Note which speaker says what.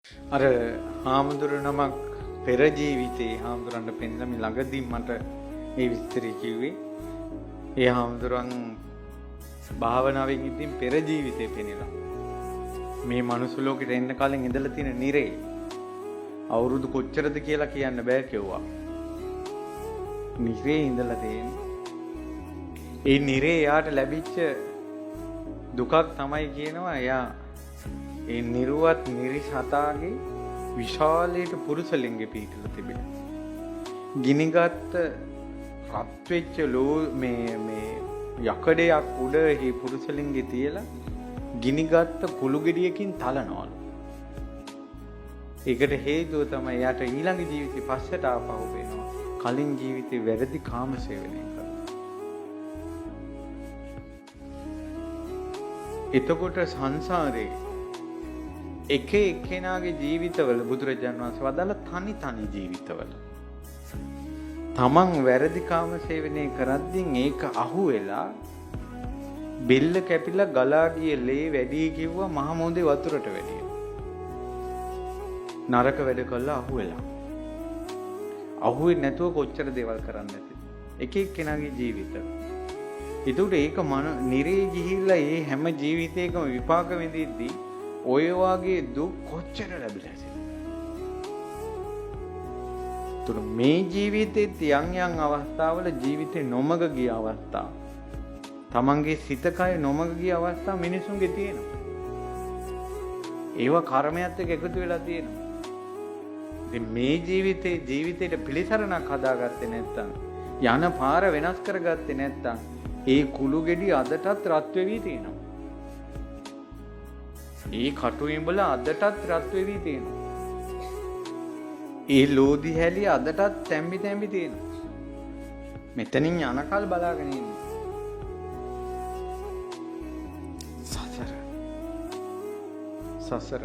Speaker 1: අර හාමුදුරු නමක් පෙර ජීවිතේ හාමුදුරන්ට පෙන්නලා මේ ළඟදී මට මේ විස්තරය කිව්වේ. ඒ හාමුදුරන් භාවනාවෙන් ඉඳින් පෙර ජීවිතේ පෙන්නලා මේ මනුස්ස ලෝකෙට එන්න කලින් ඉඳලා තියෙන නිරේ අවුරුදු කොච්චරද කියලා කියන්න බෑ කිව්වා. නිරේ ඉඳලා තියෙන්නේ. ඒ නිරේ යාට ලැබිච්ච දුකක් තමයි කියනවා එයා ඒ නිර්වත් නිරිසතාගේ විශාලයට පුරුෂලිංගෙ පිහිටලා තිබෙනවා. ගිනිගත් රත් වෙච්ච මේ යකඩයක් උඩ මේ පුරුෂලිංගෙ තියලා ගිනිගත් කුළු ගෙඩියකින් තලනවලු. ඒකට හේතුව තමයි යාට ඊළඟ ජීවිතේ පස්සට ආපහු වෙනවා. කලින් ජීවිතේ වැරදි කාම සේවනය කරා. එතකොට සංසාරේ එක එක්කෙනාගේ ජීවිතවල බුදුරජාණන් වහන්සේ වදාළ තනි ජීවිතවල තමන් වැරදි කාම සේවනය කරද්දී ඒක අහුවෙලා බෙල්ල කැපිලා ගලා ගිය ලේ වැඩි කිව්වා මහ මොහොතේ වතුරට වැඩිය. නරක වැඩ කළා අහුවෙලා. අහුවෙන්නේ නැතුව කොච්චර දේවල් කරන්න ඇතිද? එක එක්කෙනාගේ ජීවිත. ඒකට ඒක නිරේ ගිහිල්ලා මේ හැම ජීවිතයකම විපාක විඳිද්දී ඔය වගේ දුක් කොච්චර ලැබිලාද? තුන මේ ජීවිතේ යම් අවස්ථාවල ජීවිතේ නොමග ගිය අවස්ථා, තමන්ගේ සිත කය නොමග ගිය අවස්ථා මිනිසුන්ගේ තියෙනවා. ඒවා කර්මයත් එක්ක එකතු වෙලා තියෙනවා. ඉතින් මේ ජීවිතේට පිළිසරණක් හදාගත්තේ නැත්නම්, යන පාර වෙනස් කරගත්තේ නැත්නම්, ඒ කුළු ගෙඩි අදටත් රත් වෙවි තියෙනවා. ඒ කටු ඉඹල අදටත් රත් වෙවි තියෙනවා. ඒ ලෝදි හැලිය අදටත් තැම්බි තියෙනවා. මෙතනින් යනකල් බලාගෙන ඉන්නේ. සසර